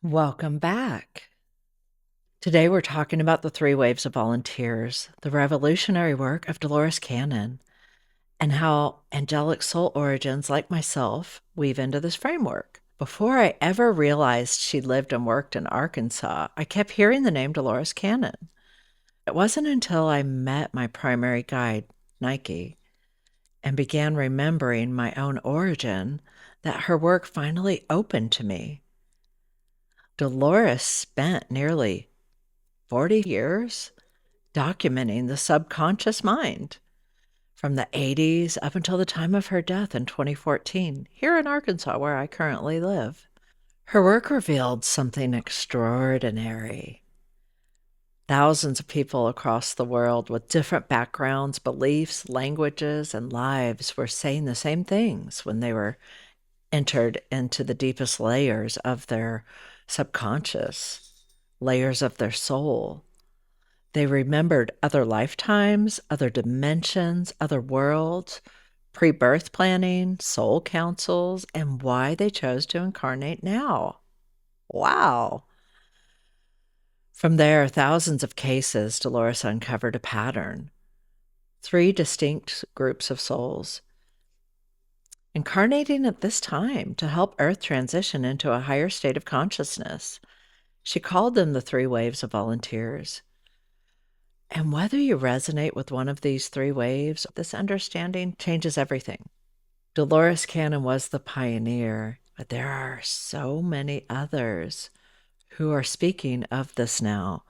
Welcome back. Today we're talking about the 3 waves of volunteers, the revolutionary work of Dolores Cannon, and how angelic soul origins like myself weave into this framework. Before I ever realized she lived and worked in Arkansas, I kept hearing the name Dolores Cannon. It wasn't until I met my primary guide, Nike, and began remembering my own origin that her work finally opened to me. Dolores spent nearly 40 years documenting the subconscious mind from the 80s up until the time of her death in 2014, here in Arkansas, where I currently live. Her work revealed something extraordinary. Thousands of people across the world with different backgrounds, beliefs, languages, and lives were saying the same things when they were entered into the deepest layers of their subconscious, layers of their soul. They remembered other lifetimes, other dimensions, other worlds, pre-birth planning, soul councils, and why they chose to incarnate now. Wow. From there, thousands of cases, Dolores uncovered a pattern. 3 distinct groups of souls incarnating at this time to help Earth transition into a higher state of consciousness. She called them the 3 waves of volunteers. And whether you resonate with one of these 3 waves, this understanding changes everything. Dolores Cannon was the pioneer, but there are so many others who are speaking of this now.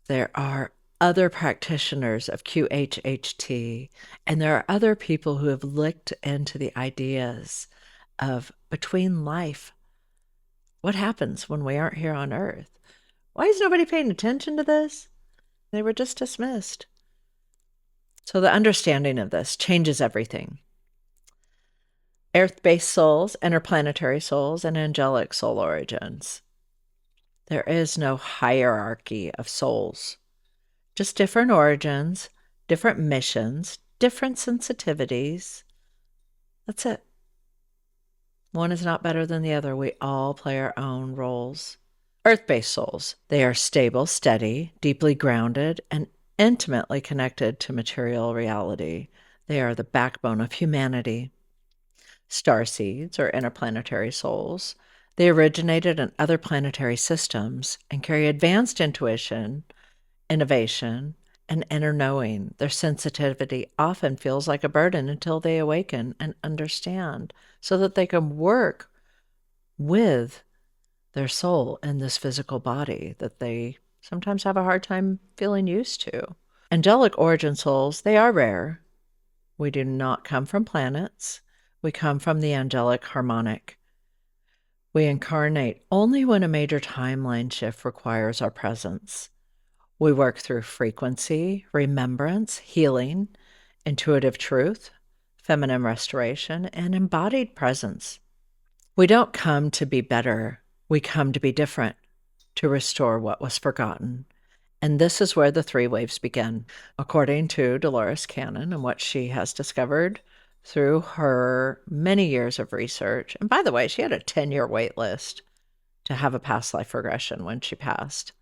There are other practitioners of QHHT, and there are other people who have looked into the ideas of between life. What happens when we aren't here on Earth? Why is nobody paying attention to this? They were just dismissed. So the understanding of this changes everything. Earth-based souls, interplanetary souls, and angelic soul origins. There is no hierarchy of souls, just different origins, different missions, different sensitivities. That's it. One is not better than the other. We all play our own roles. Earth-based souls, they are stable, steady, deeply grounded, and intimately connected to material reality. They are the backbone of humanity. Starseeds, or interplanetary souls, they originated in other planetary systems and carry advanced intuition, innovation, and inner knowing. Their sensitivity often feels like a burden until they awaken and understand so that they can work with their soul in this physical body that they sometimes have a hard time feeling used to. Angelic origin souls, they are rare. We do not come from planets. We come from the angelic harmonic. We incarnate only when a major timeline shift requires our presence. We work through frequency, remembrance, healing, intuitive truth, feminine restoration, and embodied presence. We don't come to be better. We come to be different, to restore what was forgotten. And this is where the 3 waves begin. According to Dolores Cannon and what she has discovered through her many years of research. And by the way, she had a 10-year wait list to have a past life regression when she passed.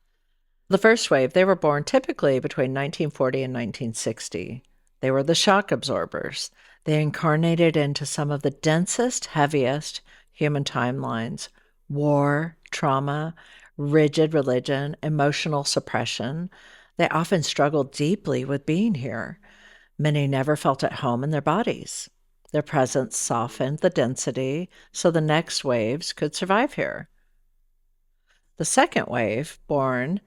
The first wave, they were born typically between 1940 and 1960. They were the shock absorbers. They incarnated into some of the densest, heaviest human timelines: war, trauma, rigid religion, emotional suppression. They often struggled deeply with being here. Many never felt at home in their bodies. Their presence softened the density so the next waves could survive here. The second wave, born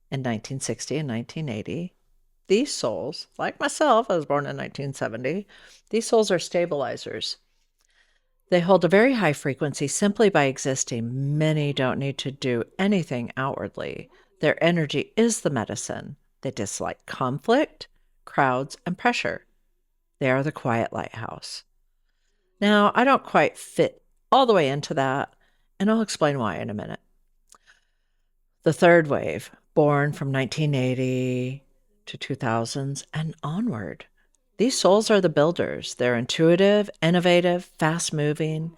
in 1960 and 1980, these souls, like myself, I was born in 1970, these souls are stabilizers. They hold a very high frequency simply by existing. Many don't need to do anything outwardly. Their energy is the medicine. They dislike conflict, crowds, and pressure. They are the quiet lighthouse. Now, I don't quite fit all the way into that, and I'll explain why in a minute. The third wave, born from 1980 to 2000s and onward. These souls are the builders. They're intuitive, innovative, fast-moving,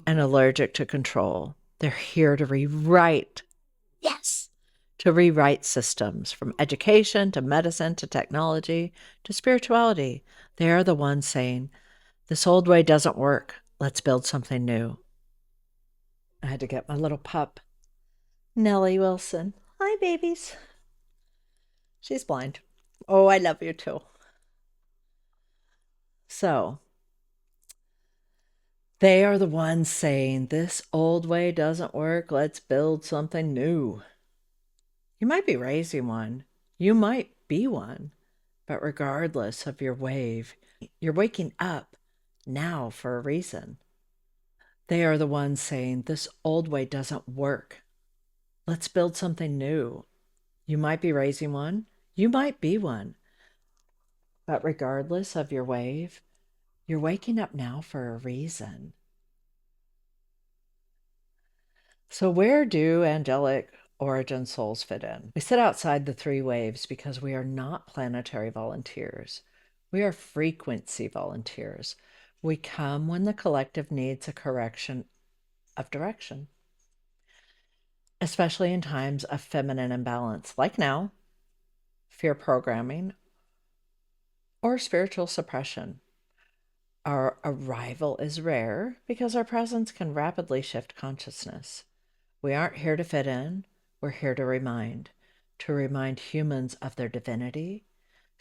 and allergic to control. They're here to rewrite, yes, to rewrite systems from education to medicine to technology to spirituality. They are the ones saying, this old way doesn't work. Let's build something new. I had to get my little pup, Nellie Wilson. Hi, babies. She's blind. Oh, I love you too. So, they are the ones saying, this old way doesn't work. Let's build something new. You might be raising one. You might be one. But regardless of your wave, you're waking up now for a reason. They are the ones saying, this old way doesn't work. Let's build something new. You might be raising one. You might be one. But regardless of your wave, you're waking up now for a reason. So where do angelic origin souls fit in? We sit outside the three waves because we are not planetary volunteers. We are frequency volunteers. We come when the collective needs a correction of direction, especially in times of feminine imbalance, like now, fear programming, or spiritual suppression. Our arrival is rare because our presence can rapidly shift consciousness. We aren't here to fit in. We're here to remind humans of their divinity,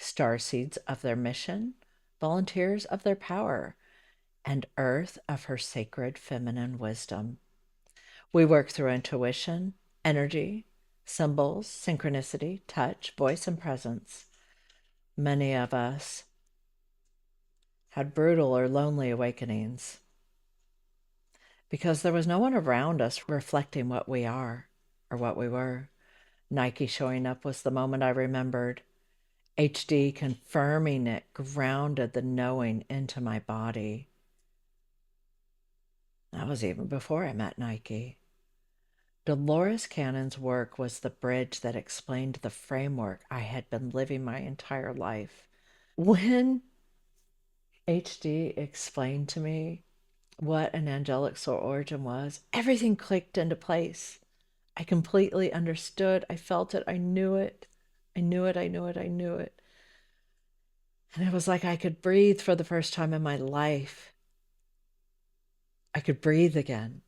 starseeds of their mission, volunteers of their power, and Earth of her sacred feminine wisdom. We work through intuition, energy, symbols, synchronicity, touch, voice, and presence. Many of us had brutal or lonely awakenings because there was no one around us reflecting what we are or what we were. Nike showing up was the moment I remembered. HD confirming it grounded the knowing into my body. That was even before I met Nike. Dolores Cannon's work was the bridge that explained the framework I had been living my entire life. When HD explained to me what an angelic soul origin was, everything clicked into place. I completely understood. I felt it. I knew it. I knew it. I knew it. I knew it. And it was like I could breathe for the first time in my life. I could breathe again.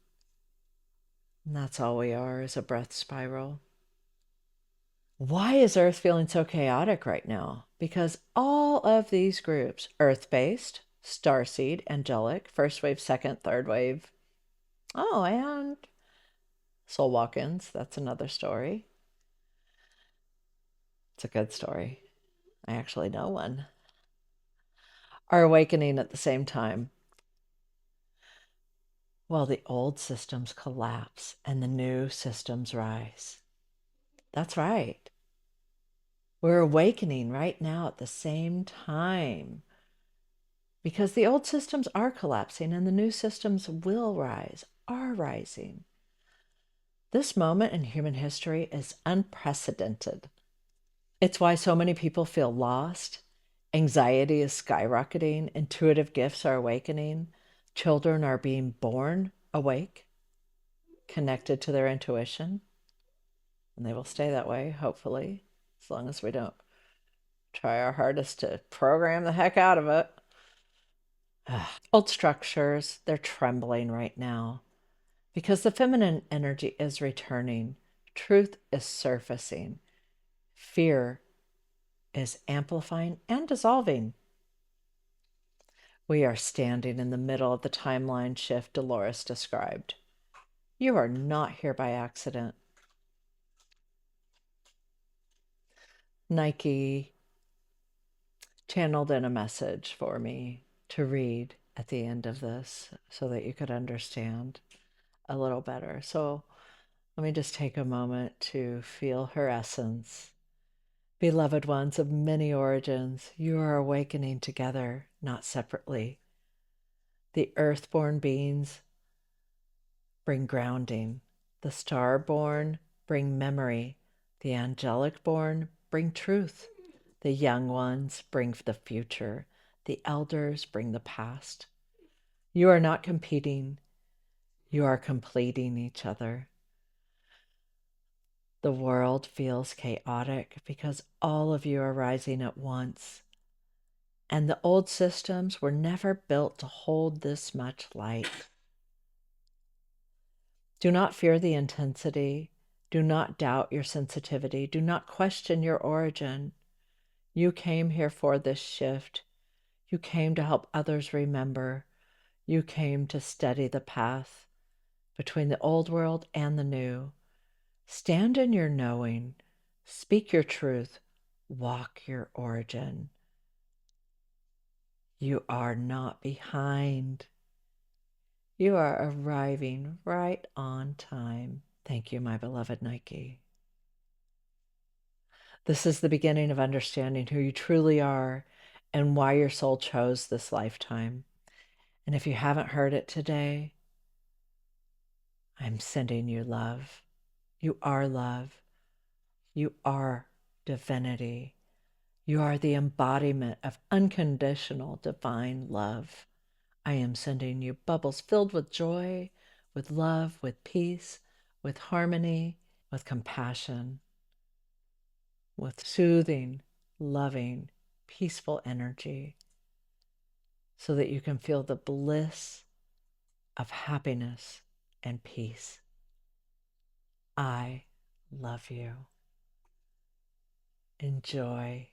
And that's all we are, is a breath spiral. Why is Earth feeling so chaotic right now? Because all of these groups, Earth-based, starseed, angelic, first wave, second, third wave, and soul walk-ins, that's another story. It's a good story. I actually know one. Are awakening at the same time. Well, the old systems collapse and the new systems rise. That's right. We're awakening right now at the same time because the old systems are collapsing and the new systems will rise, are rising. This moment in human history is unprecedented. It's why so many people feel lost. Anxiety is skyrocketing. Intuitive gifts are awakening. Children are being born awake, connected to their intuition. And they will stay that way, hopefully, as long as we don't try our hardest to program the heck out of it. Old structures, they're trembling right now because the feminine energy is returning. Truth is surfacing. Fear is amplifying and dissolving. We are standing in the middle of the timeline shift Dolores described. You are not here by accident. Nike channeled in a message for me to read at the end of this so that you could understand a little better. So let me just take a moment to feel her essence. Beloved ones of many origins, you are awakening together, not separately. The earth-born beings bring grounding. The star-born bring memory. The angelic-born bring truth. The young ones bring the future. The elders bring the past. You are not competing. You are completing each other. The world feels chaotic because all of you are rising at once. And the old systems were never built to hold this much light. Do not fear the intensity. Do not doubt your sensitivity. Do not question your origin. You came here for this shift. You came to help others remember. You came to steady the path between the old world and the new. Stand in your knowing. Speak your truth. Walk your origin. You are not behind. You are arriving right on time. Thank you, my beloved Nike. This is the beginning of understanding who you truly are and why your soul chose this lifetime. And if you haven't heard it today, I'm sending you love. You are love. You are divinity. You are the embodiment of unconditional divine love. I am sending you bubbles filled with joy, with love, with peace, with harmony, with compassion, with soothing, loving, peaceful energy, so that you can feel the bliss of happiness and peace. I love you. Enjoy.